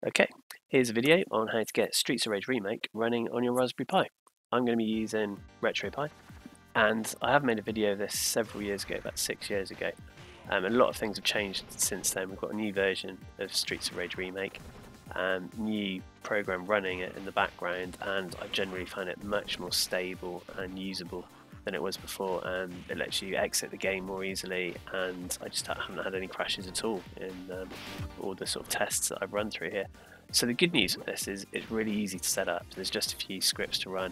Okay, here's a video on how to get Streets of Rage Remake running on your Raspberry Pi. I'm going to be using RetroPie, and I have made a video of this several years ago, about 6 years ago. A lot of things have changed since then. We've got a new version of Streets of Rage Remake, new program running it in the background, and I generally find it much more stable and usable than it was before. It lets you exit the game more easily, and I just haven't had any crashes at all in all the sort of tests that I've run through here. So the good news with this is it's really easy to set up. There's just a few scripts to run,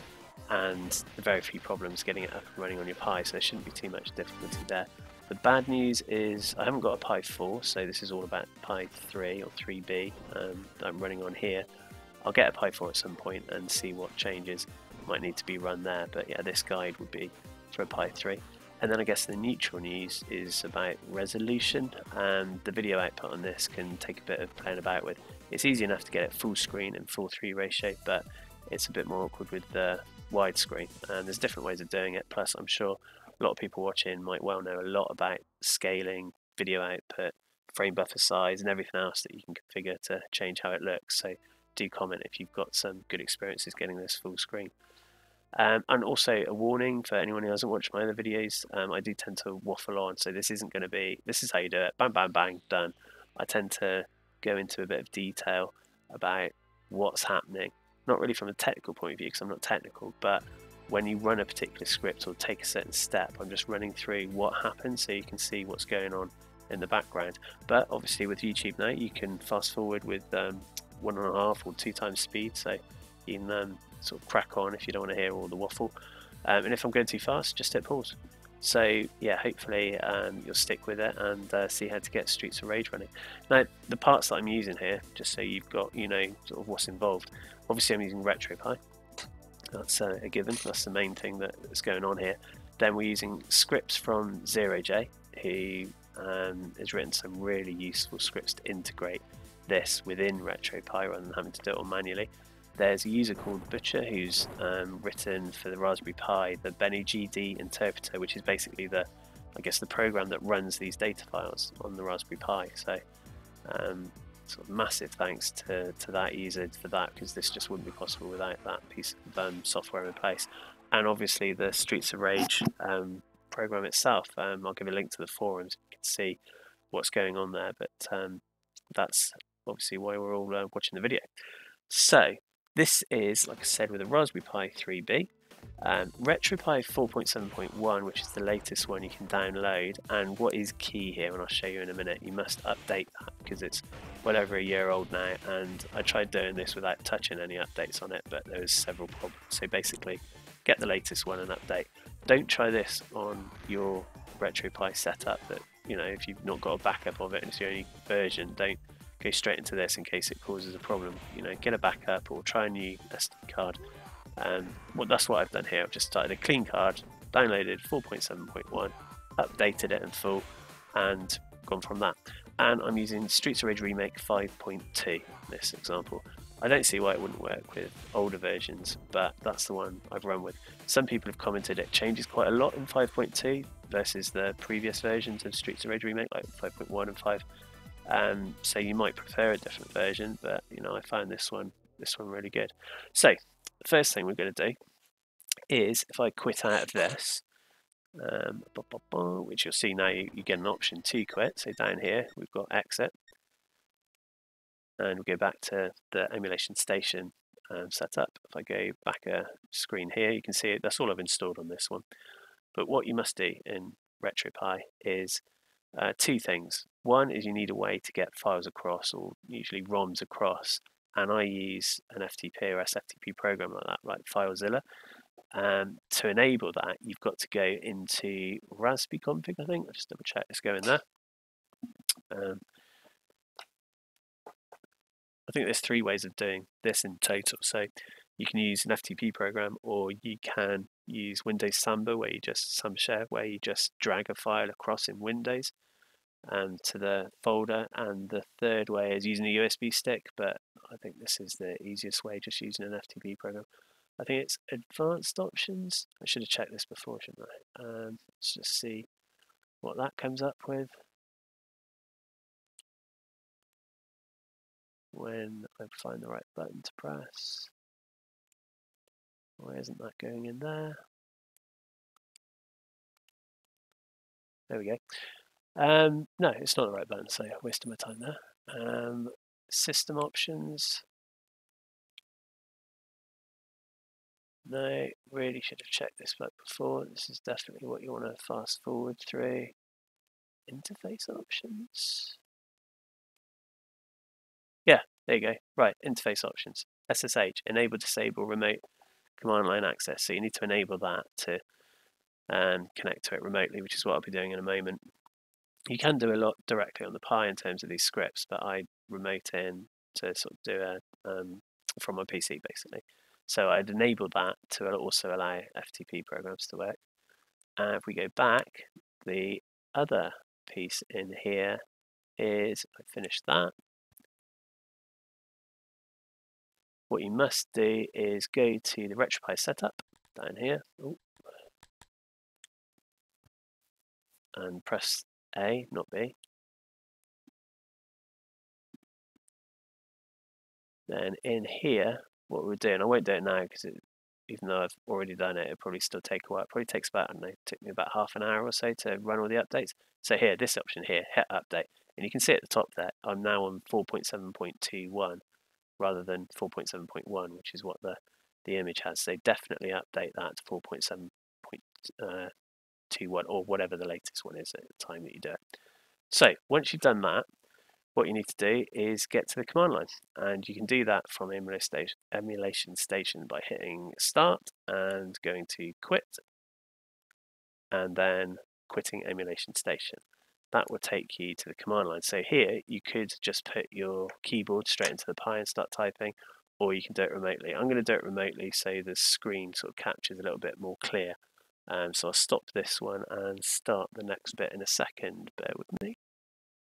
and very few problems getting it up and running on your Pi, so there shouldn't be too much difficulty there. The bad news is I haven't got a Pi 4, so this is all about Pi 3 or 3B that I'm running on here. I'll get a Pi 4 at some point and see what changes might need to be run there, but yeah, this guide would be for a Pi 3. And then I guess the neutral news is about resolution, and the video output on this can take a bit of playing about with. It's easy enough to get it full screen and 4:3 ratio, but it's a bit more awkward with the widescreen, and there's different ways of doing it. Plus, I'm sure a lot of people watching might well know a lot about scaling video output, frame buffer size, and everything else that you can configure to change how it looks. So do comment if you've got some good experiences getting this full screen. And also a warning for anyone who hasn't watched my other videos, I do tend to waffle on, so this isn't going to be, this is how you do it, bang, bang, bang, done. I tend to go into a bit of detail about what's happening, not really from a technical point of view because I'm not technical, but when you run a particular script or take a certain step, I'm just running through what happens so you can see what's going on in the background. But obviously with YouTube now, you can fast forward with 1.5 or 2 times speed, so you can sort of crack on if you don't want to hear all the waffle. And if I'm going too fast, just hit pause. So yeah, hopefully you'll stick with it and see how to get Streets of Rage running. Now, the parts that I'm using here, just so you've got, you know, sort of what's involved. Obviously I'm using RetroPie. That's a given. That's the main thing that's going on here. Then we're using scripts from ZeroJ, who has written some really useful scripts to integrate this within RetroPie rather than having to do it all manually. There's a user called Butcher who's written for the Raspberry Pi the BennuGD interpreter, which is basically the program that runs these data files on the Raspberry Pi. So sort of massive thanks to that user for that, because this just wouldn't be possible without that piece of software in place. And obviously the Streets of Rage program itself. I'll give a link to the forums so you can see what's going on there, but that's obviously why we're all watching the video. So this is, like I said, with a Raspberry Pi 3B, RetroPie 4.7.1, which is the latest one you can download. And what is key here, and I'll show you in a minute, you must update that because it's well over a year old now, and I tried doing this without touching any updates on it, but there was several problems. So basically, get the latest one and update. Don't try this on your RetroPie setup, that, you know, if you've not got a backup of it and it's the only version, don't go straight into this in case it causes a problem. You know, get a backup or try a new SD card. Well, that's what I've done here. I've just started a clean card, downloaded 4.7.1, updated it in full, and gone from that. And I'm using Streets of Rage Remake 5.2 in this example. I don't see why it wouldn't work with older versions, but that's the one I've run with. Some people have commented it changes quite a lot in 5.2 versus the previous versions of Streets of Rage Remake, like 5.1 and 5. So you might prefer a different version, but you know, I found this one really good. So the first thing we're going to do is, if I quit out of this, which you'll see now, you get an option to quit. So down here we've got exit, and we'll go back to the emulation station setup. If I go back a screen here, you can see it, that's all I've installed on this one. But what you must do in RetroPie is 2 things. One is you need a way to get files across, or usually ROMs across, and I use an FTP or SFTP program like that, like FileZilla. To enable that, you've got to go into Raspberry config, I think. I'll just double check. Let's go in there. I think there's 3 ways of doing this in total. So you can use an FTP program, or you can use Windows Samba, where you just where you just drag a file across in Windows to the folder. And the third way is using a USB stick, but I think this is the easiest way, just using an FTP program. I think it's advanced options. I should have checked this before, shouldn't I? Let's just see what that comes up with. when I find the right button to press. Why isn't that going in there? There we go. No, it's not the right button, so I wasted my time there. System options. No, really should have checked this back before. This is definitely what you want to fast forward through. Interface options. Yeah, there you go. Right, interface options. SSH, enable, disable, remote command line access. So you need to enable that to connect to it remotely, which is what I'll be doing in a moment. You can do a lot directly on the Pi in terms of these scripts, but I remote in to sort of do a from my PC basically. So I'd enable that to also allow FTP programs to work. And if we go back, the other piece in here is I finished that. What you must do is go to the RetroPie-Setup down here. Ooh. And press A, not B. Then in here, what we're doing, I won't do it now because even though I've already done it, it'll probably still take a while. It probably takes about, I don't know, took me about half an hour or so to run all the updates. So here, this option here, hit update. And you can see at the top there, I'm now on 4.7.21 rather than 4.7.1, which is what the image has. So definitely update that to 4.7.21 or whatever the latest one is at the time that you do it. So once you've done that, what you need to do is get to the command line, and you can do that from Emulation Station by hitting Start and going to Quit, and then quitting Emulation Station. That will take you to the command line. So here you could just put your keyboard straight into the Pi and start typing, or you can do it remotely. I'm going to do it remotely so the screen sort of captures a little bit more clear. So I'll stop this one and start the next bit in a second. Bear with me.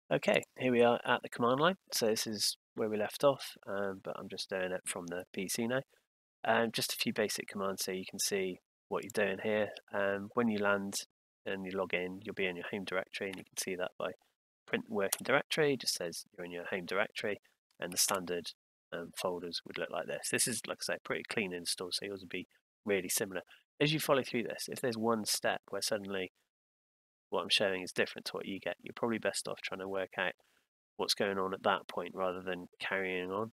Okay, here we are at the command line. So this is where we left off, but I'm just doing it from the PC now. Just a few basic commands so you can see what you're doing here. When you land and you log in, you'll be in your home directory, and you can see that by print working directory. It just says you're in your home directory, and the standard folders would look like this. This is, like I say, pretty clean install, so yours will be really similar. As you follow through this, if there's one step where suddenly what I'm showing is different to what you get, you're probably best off trying to work out what's going on at that point rather than carrying on.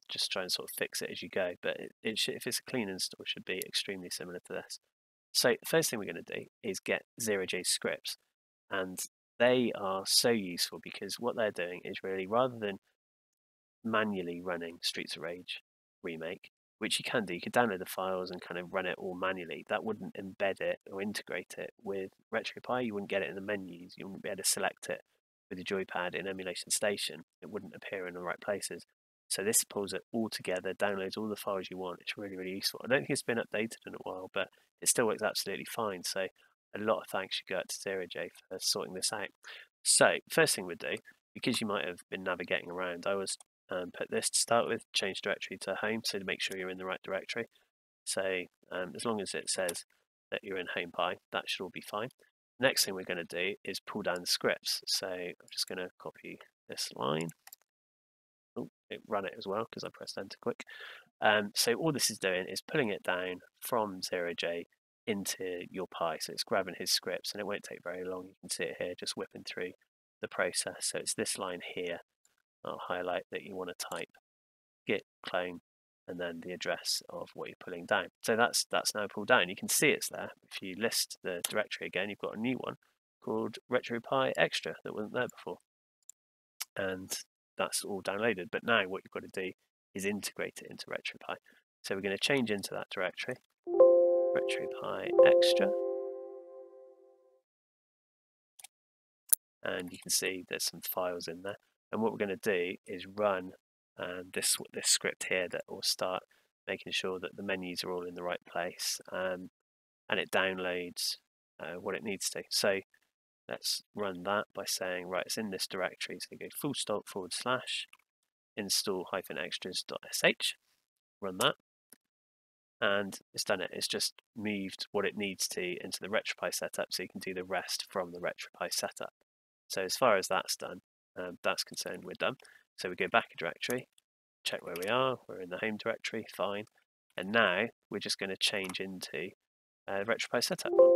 Just try and sort of fix it as you go. But it should, if it's a clean install, it should be extremely similar to this. So the first thing we're going to do is get 0J scripts, and they are so useful because what they're doing is really, rather than manually running Streets of Rage Remake, which you can do, you could download the files and kind of run it all manually. That wouldn't embed it or integrate it with RetroPie. You wouldn't get it in the menus. You wouldn't be able to select it with the joypad in Emulation Station. It wouldn't appear in the right places. So this pulls it all together, downloads all the files you want. It's really, really useful. I don't think it's been updated in a while, but it still works absolutely fine. So a lot of thanks should go out to 0J for sorting this out. So first thing we'd do, because you might have been navigating around, I was put this to start with, change directory to home, so to make sure you're in the right directory. So as long as it says that you're in home Pi, that should all be fine. Next thing we're going to do is pull down the scripts. So I'm just going to copy this line. Oh, it ran it as well because I pressed enter quick. So all this is doing is pulling it down from 0J into your Pi. So it's grabbing his scripts, and it won't take very long. You can see it here just whipping through the process. So it's this line here. I'll highlight that you want to type git clone and then the address of what you're pulling down. So that's now pulled down. You can see it's there. If you list the directory again, you've got a new one called RetroPie-Extra that wasn't there before. And that's all downloaded. But now what you've got to do is integrate it into RetroPie. So we're going to change into that directory, RetroPie-Extra. And you can see there's some files in there. And what we're going to do is run this script here that will start making sure that the menus are all in the right place, and it downloads what it needs to. So let's run that by saying, right, it's in this directory. So go // install-extras.sh, run that, and it's done it. It's just moved what it needs to into the RetroPie setup, so you can do the rest from the RetroPie setup. So as far as that's done, that's concerned, we're done. So we go back a directory, check where we are. We're in the home directory, fine. And now we're just going to change into RetroPie Setup one,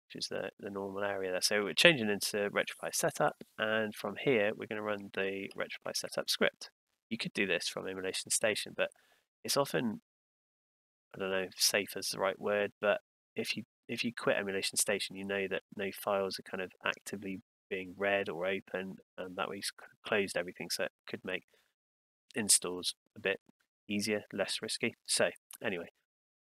which is the normal area there. So we're changing into RetroPie Setup, and from here we're going to run the RetroPie Setup script. You could do this from Emulation Station, but it's often, I don't know if safe is the right word, but if you quit Emulation Station, you know that no files are kind of actively being read or open, and that way you've closed everything, so it could make installs a bit easier, less risky. So anyway,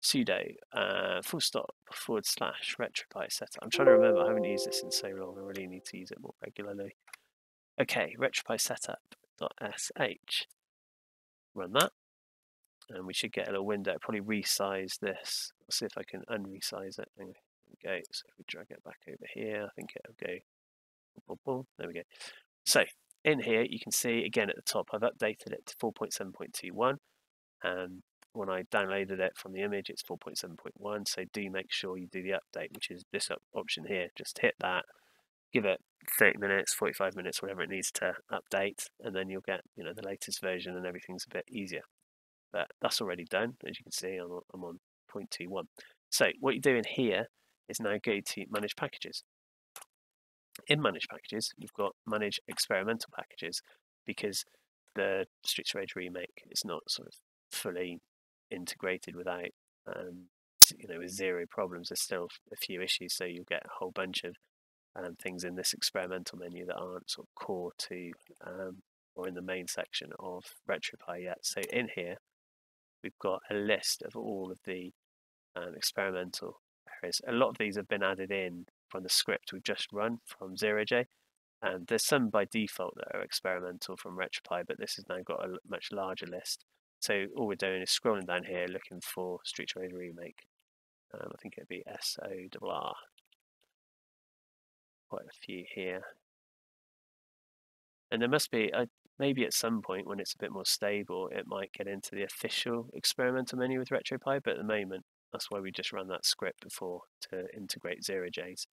sudo //RetroPie-Setup. I'm trying to remember, I haven't used this in so long, I really need to use it more regularly. Okay, RetroPie-Setup.sh. Run that, and we should get a little window. It'll probably resize this. I'll see if I can unresize it. There we go. So if we drag it back over here, I think it'll go. Boom, boom. There we go. So in here, you can see again at the top, I've updated it to 4.7.21, and when I downloaded it from the image, it's 4.7.1. So do make sure you do the update, which is this option here. Just hit that, give it 30 minutes, 45 minutes, whatever it needs to update, and then you'll get the latest version, and everything's a bit easier. But that's already done, as you can see. I'm on 0.21. So what you're doing here is now go to Manage Packages. In Manage Packages, you've got Manage Experimental Packages, because the Streets of Rage remake is not sort of fully integrated without, with zero problems. There's still a few issues, so you'll get a whole bunch of things in this experimental menu that aren't sort of core to or in the main section of RetroPie yet. So in here, we've got a list of all of the experimental areas. A lot of these have been added in from the script we've just run from 0J, and there's some by default that are experimental from RetroPie, but this has now got a much larger list. So all we're doing is scrolling down here looking for Streets of Rage Remake. I think it'd be SORR. Quite a few here. And there must be, maybe at some point when it's a bit more stable, it might get into the official experimental menu with RetroPie, but at the moment, that's why we just ran that script before to integrate 0J's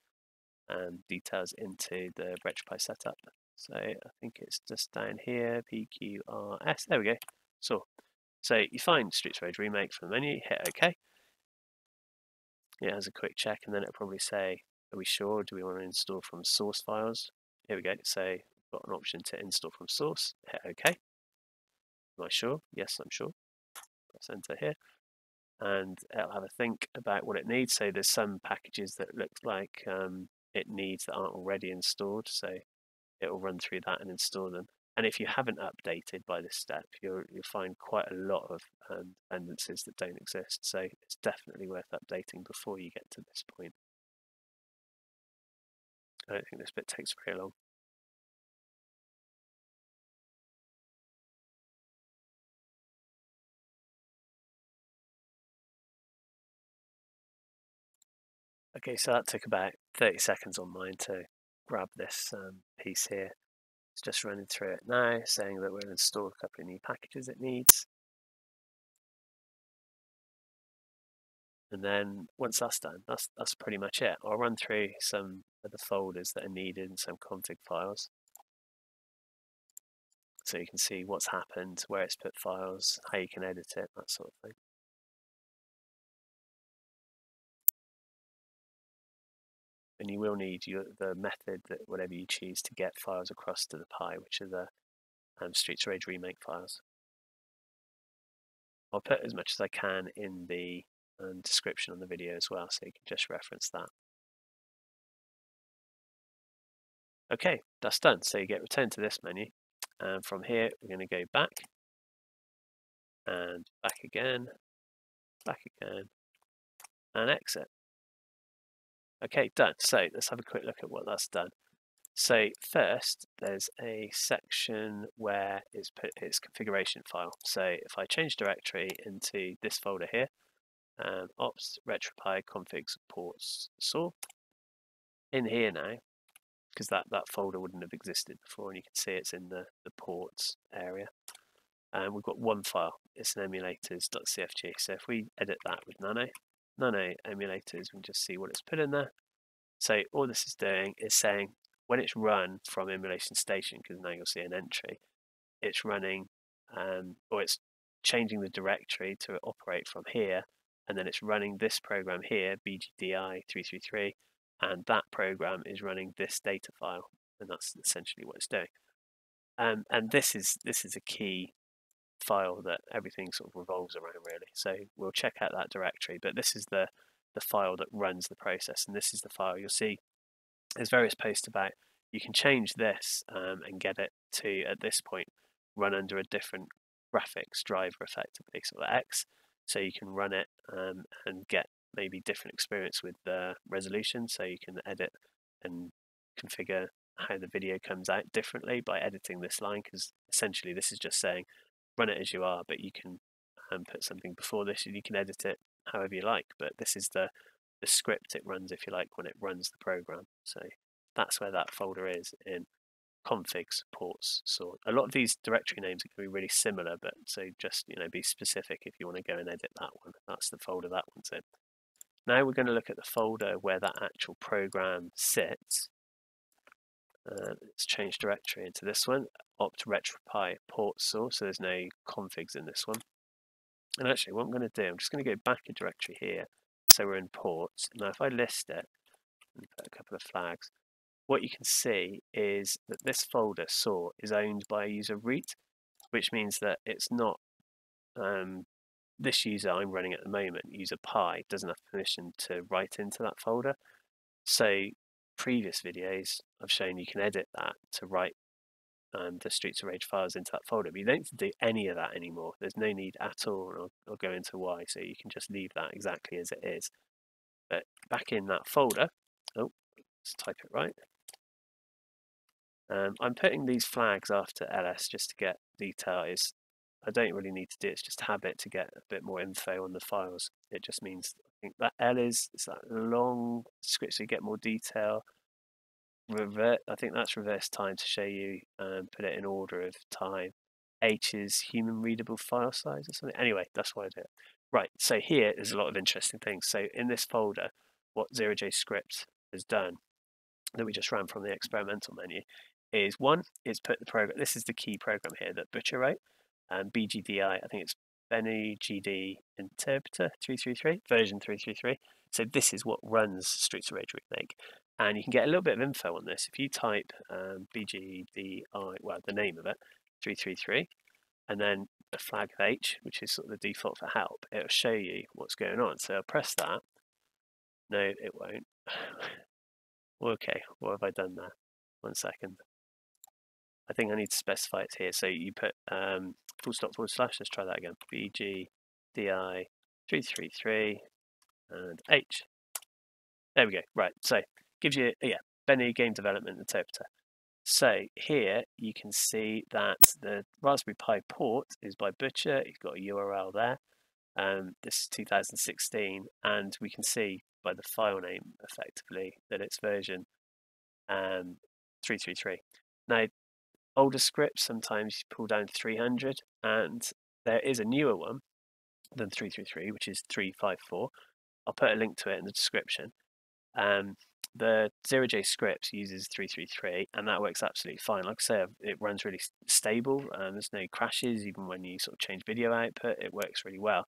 details into the RetroPie setup. So I think it's just down here, PQRS, there we go. So you find Streets of Rage Remake from the menu, hit OK. It has a quick check, and then it'll probably say, are we sure? Do we want to install from source files? Here we go. So we've got an option to install from source. Hit OK. Am I sure? Yes, I'm sure. Press enter here. And it'll have a think about what it needs. So there's some packages that look like it needs that aren't already installed. So it will run through that and install them. And if you haven't updated by this step, you'll find quite a lot of dependencies that don't exist. So it's definitely worth updating before you get to this point. I don't think this bit takes very long. Okay, so that took about 30 seconds on mine to grab this piece here. It's just running through it now, saying that we'll install a couple of new packages it needs. And then once that's done, that's pretty much it. I'll run through some of the folders that are needed and some config files, so you can see what's happened, where it's put files, how you can edit it, that sort of thing. And you will need the method that whatever you choose to get files across to the Pi, which are the Streets of Rage Remake files. I'll put as much as I can in the description on the video as well, so you can just reference that. Okay, that's done. So you get returned to this menu, and from here we're going to go back and back again, and exit. Okay, done. So let's have a quick look at what that's done. So first, there's a section where it's put its configuration file. So if I change directory into this folder here, ops RetroPie config supports SORR. In here now, because that folder wouldn't have existed before, and you can see it's in the ports area. And we've got one file. It's an emulators.cfg. So if we edit that with nano emulators, we can just see what it's put in there. So all this is doing is saying when it's run from Emulation Station, because now you'll see an entry, it's running, or it's changing the directory to operate from here, and then it's running this program here, BGDI 333, and that program is running this data file, and that's essentially what it's doing. And this is a key file that everything sort of revolves around, really. So we'll check out that directory, but this is the file that runs the process, and this is the file you'll see there's various posts about. You can change this and get it to, at this point, run under a different graphics driver, effectively, sort of X, so you can run it and get maybe different experience with the resolution, so you can edit and configure how the video comes out differently by editing this line, because essentially this is just saying run it as you are, but you can put something before this and you can edit it however you like, but this is the script it runs, if you like, when it runs the program. So that's where that folder is in configs, ports, sort. A lot of these directory names are going to be really similar, but so just, be specific if you want to go and edit that one. That's the folder that one's in. Now we're going to look at the folder where that actual program sits. Let's change directory into this one, opt RetroPie port source, so there's no configs in this one. And actually what I'm going to do, I'm just going to go back a directory here, so we're in ports. Now if I list it and put a couple of flags, what you can see is that this folder SORR is owned by a user root, which means that it's not this user I'm running at the moment, user Pi, doesn't have permission to write into that folder. So previous videos I've shown you can edit that to write the Streets of Rage files into that folder, but you don't have to do any of that anymore. There's no need at all, and I'll go into why, so you can just leave that exactly as it is. But back in that folder, let's type it right. I'm putting these flags after ls just to get details. I don't really need to do it, it's just habit to get a bit more info on the files. It just means, I think that L is that long script so you get more detail. I think that's reverse time to show you, put it in order of time. H is human readable file size or something. Anyway, that's why I do it. Right, so here there's a lot of interesting things. So in this folder, what ZeroJ script has done that we just ran from the experimental menu is, one, it's put the program, this is the key program here that Butcher wrote, BGDI, I think it's BennuGD Interpreter 333, version 333. So this is what runs Streets of Rage Remake. And you can get a little bit of info on this. If you type BGDI, well, the name of it, 333, and then the flag of H, which is sort of the default for help, it'll show you what's going on. So I'll press that. No, it won't. Okay, what have I done there? 1 second. I think I need to specify it here. So you put full stop / let's try that again. BGDI 333 and H. There we go. Right. So gives you, Bennu Game Development Interpreter. So here you can see that the Raspberry Pi port is by Butcher. He's got a URL there. This is 2016, and we can see by the file name effectively that it's version 333. Now, older scripts sometimes you pull down 300, and there is a newer one than 333, which is 354. I'll put a link to it in the description. The ZeroJ script uses 333, and that works absolutely fine. Like I say, it runs really stable. There's no crashes, even when you sort of change video output. It works really well.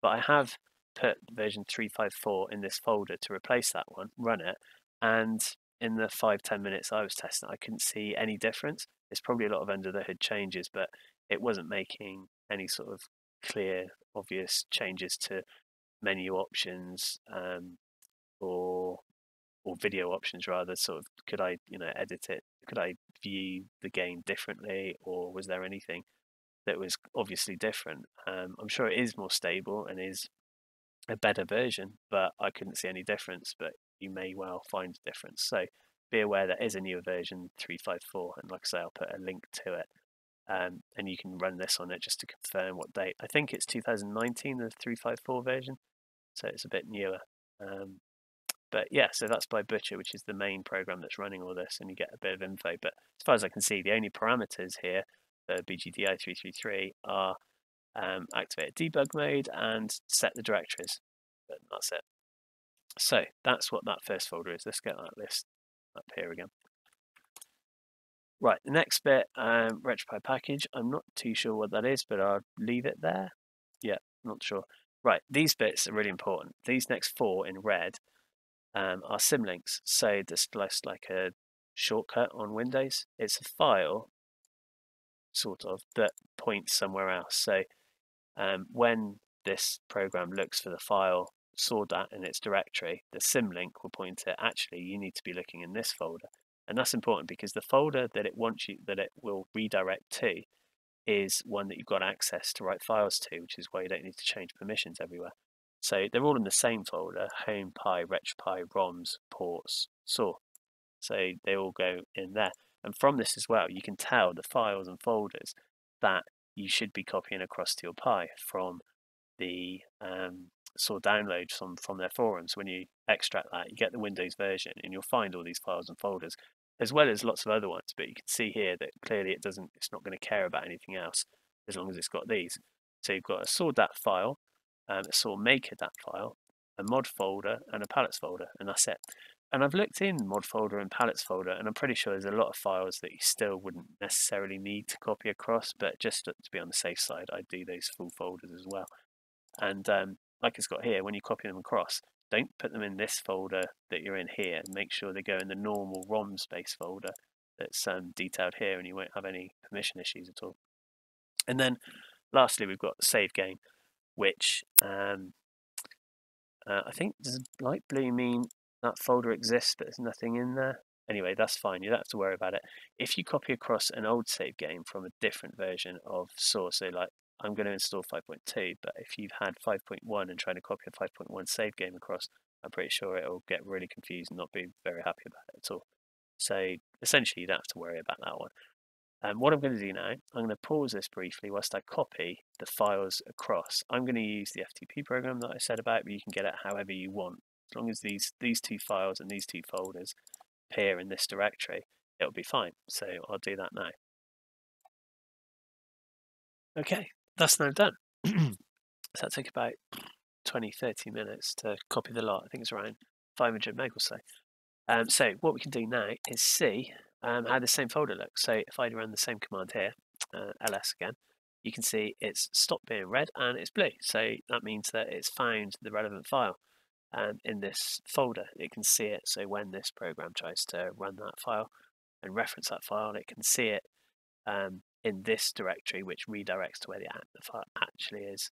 But I have put version 354 in this folder to replace that one, run it, and in the 5-10 minutes I was testing, I couldn't see any difference. There's probably a lot of under the hood changes, but it wasn't making any sort of clear, obvious changes to menu options or video options rather. Sort of, could I edit it? Could I view the game differently, or was there anything that was obviously different? I'm sure it is more stable and is a better version, but I couldn't see any difference. But you may well find a difference. So be aware there is a newer version 354, and like I say, I'll put a link to it. And you can run this on it just to confirm what date. I think it's 2019, the 354 version, so it's a bit newer. But yeah, so that's by Butcher, which is the main program that's running all this, and you get a bit of info. But as far as I can see, the only parameters here for BGDI 333 are activate debug mode and set the directories. But that's it. So that's what that first folder is. Let's get that list up here again. Right, the next bit, RetroPie package. I'm not too sure what that is, but I'll leave it there. Yeah, not sure. Right, these bits are really important. These next four in red are symlinks. So this is like a shortcut on Windows. It's a file, sort of, that points somewhere else. So when this program looks for the file SORR in its directory, the symlink will point to actually you need to be looking in this folder. And that's important because the folder that it will redirect to is one that you've got access to write files to, which is why you don't need to change permissions everywhere. So they're all in the same folder: home, pi, RetroPie, ROMs, ports, SORR. So they all go in there. And from this as well, you can tell the files and folders that you should be copying across to your Pi from the SORR downloads from their forums. When you extract that, you get the Windows version, and you'll find all these files and folders, as well as lots of other ones. But you can see here that clearly it's not going to care about anything else as long as it's got these. So you've got a SORR.dat file, a SORR maker.dat file, a mod folder, and a palettes folder, and that's it. And I've looked in mod folder and palettes folder, and I'm pretty sure there's a lot of files that you still wouldn't necessarily need to copy across, but just to be on the safe side, I do those full folders as well. And like it's got here, when you copy them across, don't put them in this folder that you're in here. Make sure they go in the normal ROM space folder that's detailed here, and you won't have any permission issues at all. And then lastly, we've got save game, which I think does light blue mean that folder exists but there's nothing in there? Anyway, that's fine. You don't have to worry about it. If you copy across an old save game from a different version of SORR, so like I'm going to install 5.2, but if you've had 5.1 and trying to copy a 5.1 save game across, I'm pretty sure it'll get really confused and not be very happy about it at all. So essentially, you don't have to worry about that one. What I'm going to do now, I'm going to pause this briefly whilst I copy the files across. I'm going to use the FTP program that I said about, but you can get it however you want. As long as these two files and these two folders appear in this directory, it'll be fine. So I'll do that now. Okay, that's now done. So that took about 20-30 minutes to copy the lot. I think it's around 500 meg or so. So what we can do now is see how the same folder looks. So if I run the same command here, ls again, you can see it's stopped being red and it's blue. So that means that it's found the relevant file in this folder. It can see it. So when this program tries to run that file and reference that file, it can see it in this directory, which redirects to where the file actually is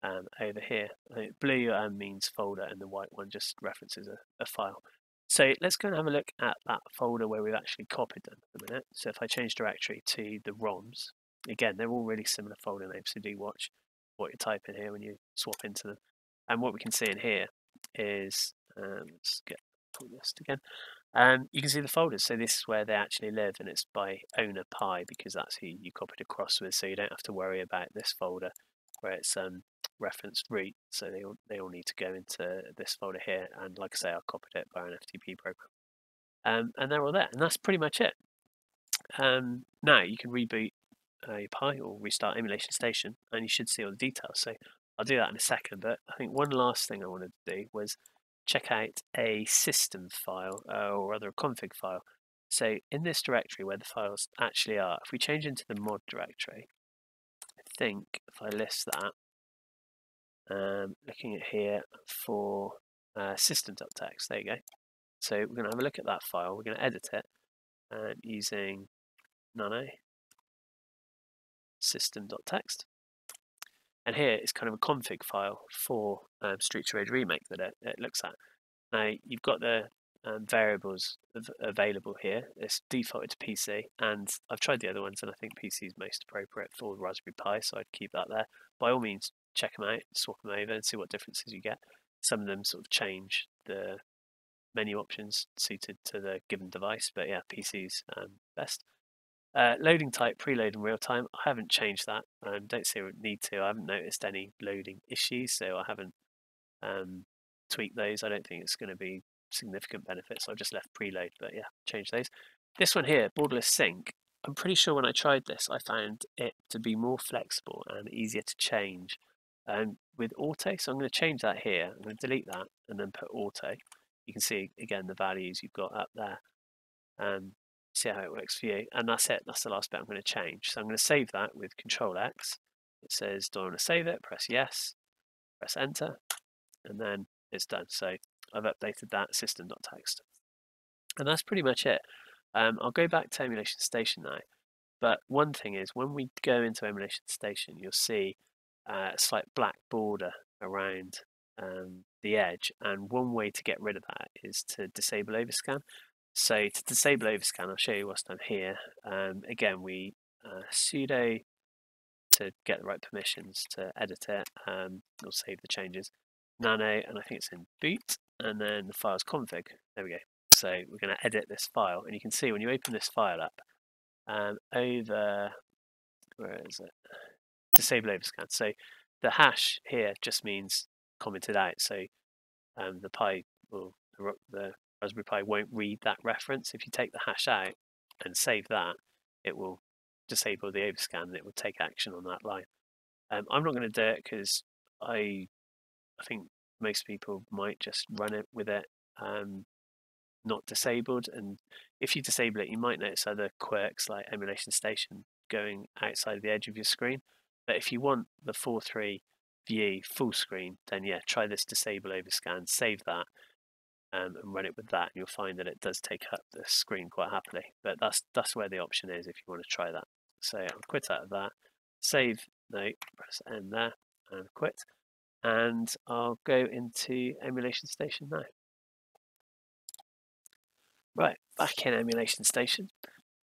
over here. I think blue means folder, and the white one just references a file. So let's go and have a look at that folder where we've actually copied them for a minute. So if I change directory to the ROMs, again, they're all really similar folder names, so do watch what you type in here when you swap into them. And what we can see in here is, let's get full list again. You can see the folders. So this is where they actually live, and it's by owner Pi because that's who you copied across with. So you don't have to worry about this folder where it's referenced root. So they all need to go into this folder here. And like I say, I copied it by an FTP program. And they're all there, and that's pretty much it. Now you can reboot your Pi or restart Emulation Station, and you should see all the details. So I'll do that in a second. But I think one last thing I wanted to do was check out a system file or rather a config file. So in this directory where the files actually are, if we change into the mod directory, I think if I list that, looking at here for system.txt, there you go. So we're going to have a look at that file. We're going to edit it using nano system.txt. And here is kind of a config file for Streets of Rage Remake that it looks at. Now you've got the variables available here. It's defaulted to PC, and I've tried the other ones, and I think PC is most appropriate for the Raspberry Pi, so I'd keep that there. By all means, check them out, swap them over, and see what differences you get. Some of them sort of change the menu options suited to the given device, but yeah, PC's best. Loading type, preload in real time. I haven't changed that. Don't see a need to. I haven't noticed any loading issues, so I haven't tweaked those. I don't think it's going to be significant benefits. So I've just left preload, but yeah, change those. This one here, Borderless Sync. I'm pretty sure when I tried this, I found it to be more flexible and easier to change with auto. So I'm going to change that here. I'm going to delete that and then put auto. You can see again the values you've got up there. see how it works for you. And that's it. That's the last bit I'm going to change. So I'm going to save that with Control X. It says, do I want to save it? Press yes, press enter, and then it's done. So I've updated that system.txt. And that's pretty much it. I'll go back to Emulation Station now. But one thing is, when we go into Emulation Station, you'll see a slight black border around the edge. And one way to get rid of that is to disable Overscan. So to disable Overscan, I'll show you whilst I'm here. Again, we sudo to get the right permissions to edit it. We'll save the changes. Nano, and I think it's in boot, and then the file's config. There we go. So we're going to edit this file, and you can see when you open this file up, over, where is it? Disable Overscan. So the hash here just means commented out. So the Pi, or the Raspberry Pi won't read that reference. If you take the hash out and save that, it will disable the overscan and it will take action on that line. I'm not going to do it because I think most people might just run it with it not disabled, and if you disable it you might notice other quirks like Emulation Station going outside of the edge of your screen. But if you want the 4.3 view full screen, then yeah, try this disable overscan, save that, and run it with that, and you'll find that it does take up the screen quite happily. But that's where the option is if you want to try that. So I'll quit out of that, save, no, press N there, and quit, and I'll go into Emulation Station now. Right, back in Emulation Station,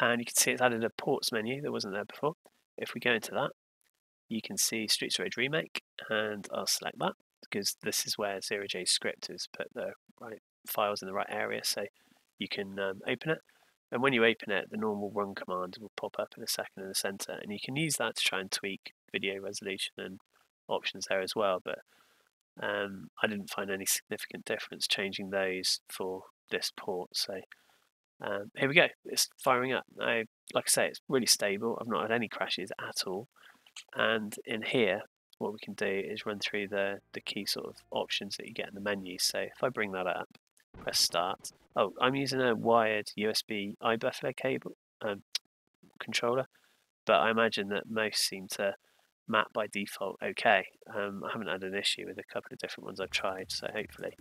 and you can see it's added a ports menu that wasn't there before. If we go into that, you can see Streets of Rage Remake, and I'll select that because this is where 0J script has put the right files in the right area, so you can open it. And when you open it, the normal run command will pop up in a second in the center, and you can use that to try and tweak video resolution and options there as well. But I didn't find any significant difference changing those for this port. So here we go, it's firing up. Now, like I say, it's really stable. I've not had any crashes at all. And in here, what we can do is run through the key sort of options that you get in the menu. So if I bring that up, press start. Oh, I'm using a wired USB iBuffer cable controller, but I imagine that most seem to map by default okay. I haven't had an issue with a couple of different ones I've tried, so hopefully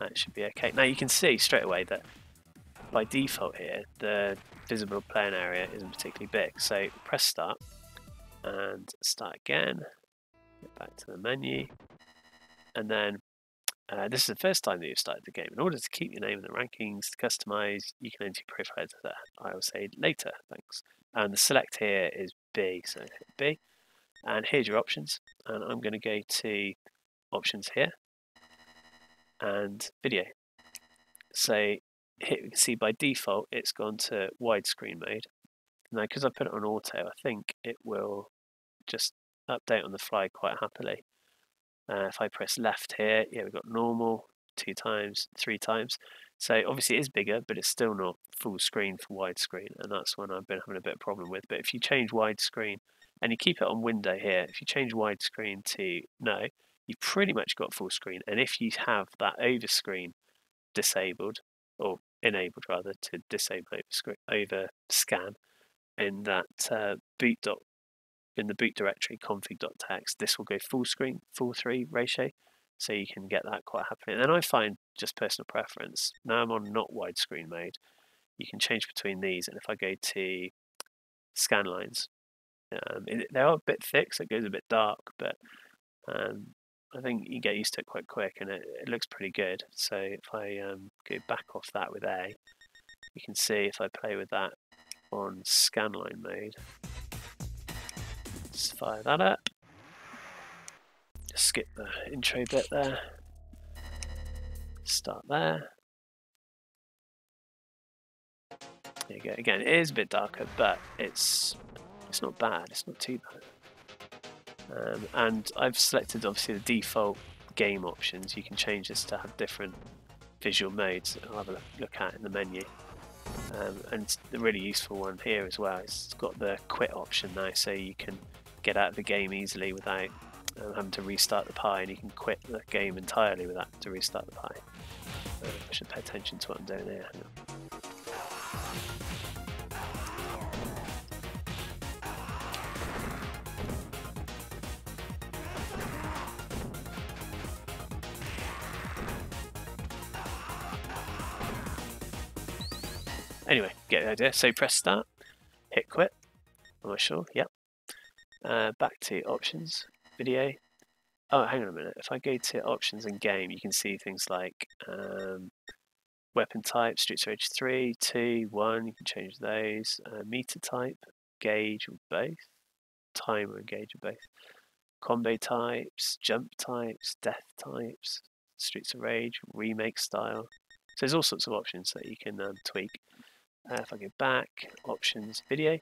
it should be okay. Now you can see straight away that by default here, the visible playing area isn't particularly big. So press start and start again, get back to the menu, and then this is the first time that you've started the game. In order to keep your name in the rankings, to customize, you can enter your profile there. I will say later, thanks. And the select here is B, so hit B. And here's your options. And I'm going to go to options here and video. So here you can see by default it's gone to widescreen mode. Now, because I put it on auto, I think it will just update on the fly quite happily. If I press left here, yeah, we've got normal 2 times, 3 times. So obviously it is bigger, but it's still not full screen for widescreen, and that's when I've been having a bit of a problem with. But if you change widescreen and you keep it on window here, if you change widescreen to no, you've pretty much got full screen. And if you have that overscreen disabled, or enabled rather, to disable overscan in that in the boot directory config.txt, this will go full screen, full 3 ratio, so you can get that quite happily. And then I find, just personal preference, now I'm on not widescreen mode, you can change between these, and if I go to scan lines, they are a bit thick, so it goes a bit dark, but I think you get used to it quite quick, and it looks pretty good. So if I go back off that with A, you can see if I play with that on scanline mode, just fire that up, just skip the intro bit there, start there. There you go. Again, it is a bit darker, but it's not bad, it's not too bad. And I've selected obviously the default game options. You can change this to have different visual modes that I'll have a look at in the menu. And the really useful one here as well, it's got the quit option now, so you can get out of the game easily without having to restart the Pi, and you can quit the game entirely without having to restart the Pi. I should pay attention to what I'm doing here. Anyway, get the idea. So press start, hit quit. Am I sure? Yep. Back to options, video. Oh, hang on a minute. If I go to options and game, you can see things like weapon type, Streets of Rage 3, 2, 1. You can change those. Meter type, gauge or both. Timer and gauge or both. Combo types, jump types, death types, Streets of Rage, remake style. So there's all sorts of options that you can tweak. If I go back, options, video.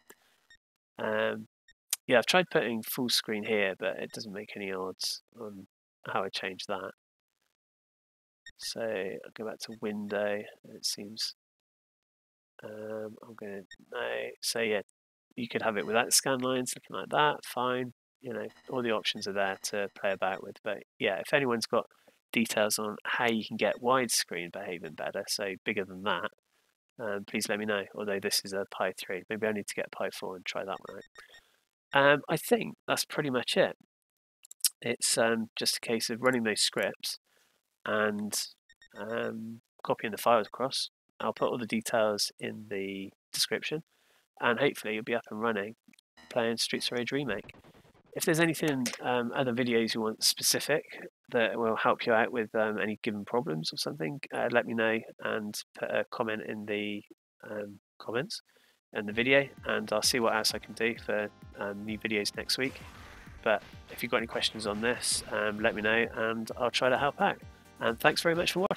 Yeah, I've tried putting full screen here, but it doesn't make any odds on how I change that. So I'll go back to window. It seems I'm going to no. So yeah, you could have it without the scan lines, looking like that. Fine, you know, all the options are there to play about with. But yeah, if anyone's got details on how you can get widescreen behaving better, so bigger than that, please let me know. Although this is a Pi 3, maybe I need to get Pi 4 and try that one out. I think that's pretty much it. It's just a case of running those scripts and copying the files across. I'll put all the details in the description, and hopefully you'll be up and running playing Streets of Rage Remake. If there's anything, other videos you want specific that will help you out with any given problems or something, let me know and put a comment in the comments and the video, and I'll see what else I can do for new videos next week. But if you've got any questions on this, let me know and I'll try to help out. And thanks very much for watching.